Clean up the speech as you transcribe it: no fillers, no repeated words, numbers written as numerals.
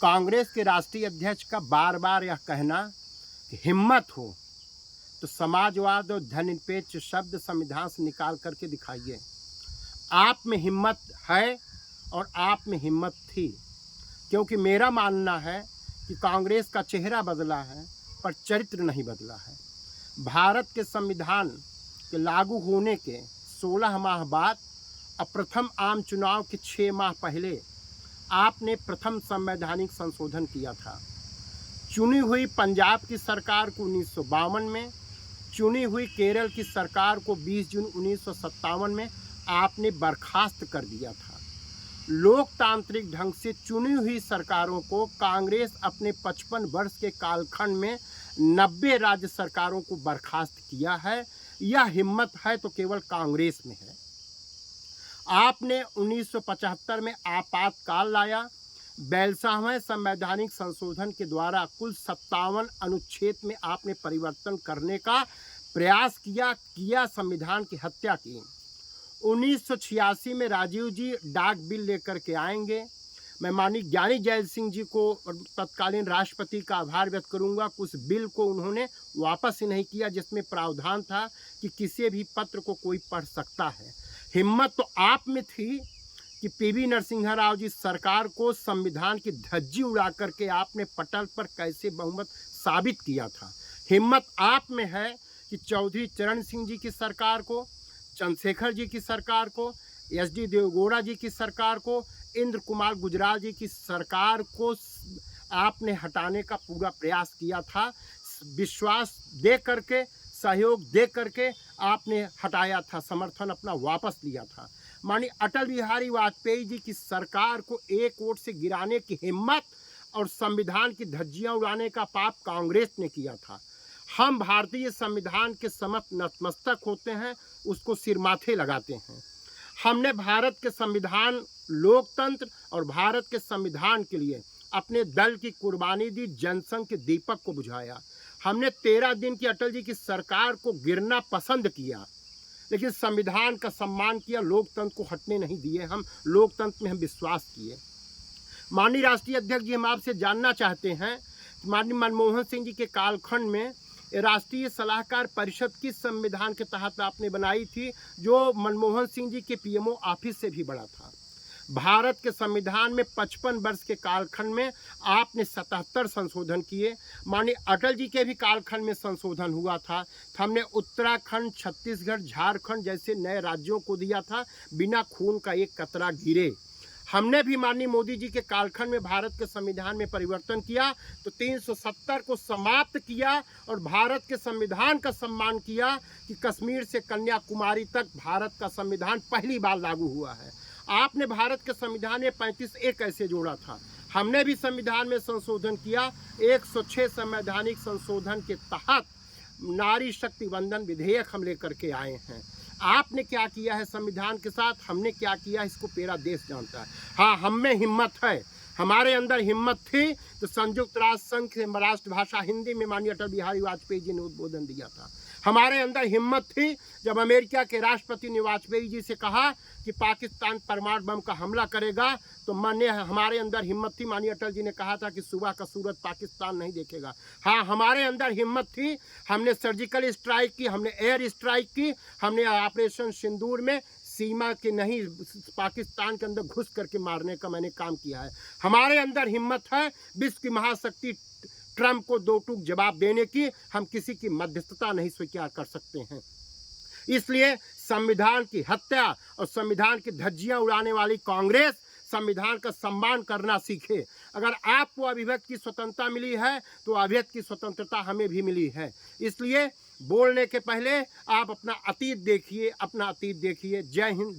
कांग्रेस के राष्ट्रीय अध्यक्ष का बार बार यह कहना कि हिम्मत हो तो समाजवाद और धर्मनिरपेक्ष शब्द संविधान से निकाल करके दिखाइए। आप में हिम्मत है और आप में हिम्मत थी, क्योंकि मेरा मानना है कि कांग्रेस का चेहरा बदला है पर चरित्र नहीं बदला है। भारत के संविधान के लागू होने के 16 माह बाद अब प्रथम आम चुनाव के 6 माह पहले आपने प्रथम संवैधानिक संशोधन किया था। चुनी हुई पंजाब की सरकार को 1952 में, चुनी हुई केरल की सरकार को 20 जून 1957 में आपने बर्खास्त कर दिया था। लोकतांत्रिक ढंग से चुनी हुई सरकारों को कांग्रेस अपने 55 वर्ष के कालखंड में 90 राज्य सरकारों को बर्खास्त किया है। यह हिम्मत है तो केवल कांग्रेस में है। आपने 1975 में आपातकाल लाया। 42वें संवैधानिक संशोधन के द्वारा कुल 57 अनुच्छेद में आपने परिवर्तन करने का प्रयास किया संविधान की हत्या की। 1986 में राजीव जी डाक बिल लेकर के आएंगे। मैं माननीय ज्ञानी जैल सिंह जी को तत्कालीन राष्ट्रपति का आभार व्यक्त करूंगा। उस बिल को उन्होंने वापस ही नहीं किया जिसमें प्रावधान था कि किसी भी पत्र को कोई पढ़ सकता है। हिम्मत तो आप में थी कि पीवी नरसिम्हा राव जी सरकार को संविधान की धज्जी उड़ा करके आपने पटल पर कैसे बहुमत साबित किया था। हिम्मत आप में है कि चौधरी चरण सिंह जी की सरकार को, चंद्रशेखर जी की सरकार को, एस.डी. देवगौड़ा जी की सरकार को, इंद्र कुमार गुजराल जी की सरकार को आपने हटाने का पूरा प्रयास किया था। विश्वास दे करके, सहयोग दे करके आपने हटाया था, समर्थन अपना वापस लिया था। माननीय अटल बिहारी वाजपेयी जी की सरकार को एक वोट से गिराने की हिम्मत और संविधान की धज्जियां उड़ाने का पाप कांग्रेस ने किया था। हम भारतीय संविधान के समक्ष नतमस्तक होते हैं, उसको सिर माथे लगाते हैं। हमने भारत के संविधान, लोकतंत्र और भारत के संविधान के लिए अपने दल की कुर्बानी दी, जनसंघ के दीपक को बुझाया। हमने 13 दिन की अटल जी की सरकार को गिरना पसंद किया, लेकिन संविधान का सम्मान किया, लोकतंत्र को हटने नहीं दिए। हम लोकतंत्र में हम विश्वास किए। माननीय राष्ट्रीय अध्यक्ष जी, हम आपसे जानना चाहते हैं, माननीय मनमोहन सिंह जी के कालखंड में राष्ट्रीय सलाहकार परिषद किस संविधान के तहत आपने बनाई थी, जो मनमोहन सिंह जी के पीएमओ ऑफिस से भी बड़ा था। भारत के संविधान में 55 वर्ष के कालखंड में आपने 77 संशोधन किए। माननीय अटल जी के भी कालखंड में संशोधन हुआ था। हमने उत्तराखंड, छत्तीसगढ़, झारखंड जैसे नए राज्यों को दिया था बिना खून का एक कतरा गिरे। हमने भी माननीय मोदी जी के कालखंड में भारत के संविधान में परिवर्तन किया तो 370 को समाप्त किया और भारत के संविधान का सम्मान किया कि कश्मीर से कन्याकुमारी तक भारत का संविधान पहली बार लागू हुआ है। आपने भारत के संविधान में 35A कैसे जोड़ा था। हमने भी संविधान में संशोधन किया। 106 संवैधानिक संशोधन के तहत नारी शक्ति वंदन विधेयक हम लेकर के आए हैं। आपने क्या किया है संविधान के साथ, हमने क्या किया, इसको पूरा देश जानता है। हाँ, हम में हिम्मत है, हमारे अंदर हिम्मत थी तो संयुक्त राष्ट्र संघ के राष्ट्रभाषा हिंदी में माननीय अटल बिहारी वाजपेयी जी ने उद्बोधन दिया था। हमारे अंदर हिम्मत थी जब अमेरिका के राष्ट्रपति ने वाजपेयी जी से कहा कि पाकिस्तान परमाणु बम का हमला करेगा, तो हमारे अंदर हिम्मत थी। माननीय अटल जी ने कहा था कि सुबह का सूरज पाकिस्तान नहीं देखेगा। हाँ, हमारे अंदर हिम्मत थी। हमने सर्जिकल स्ट्राइक की, हमने एयर स्ट्राइक की, हमने ऑपरेशन सिंदूर में सीमा के नहीं, पाकिस्तान के अंदर घुस करके मारने का मैंने काम किया है। हमारे अंदर हिम्मत है विश्व की महाशक्ति ट्रंप को 2 टूक जवाब देने की। हम किसी की मध्यस्थता नहीं स्वीकार कर सकते हैं। इसलिए संविधान की हत्या और संविधान की धज्जियां उड़ाने वाली कांग्रेस संविधान का सम्मान करना सीखे। अगर आपको अभिव्यक्ति की स्वतंत्रता मिली है तो अभिव्यक्ति की स्वतंत्रता हमें भी मिली है। इसलिए बोलने के पहले आप अपना अतीत देखिए, अपना अतीत देखिए। जय हिंद।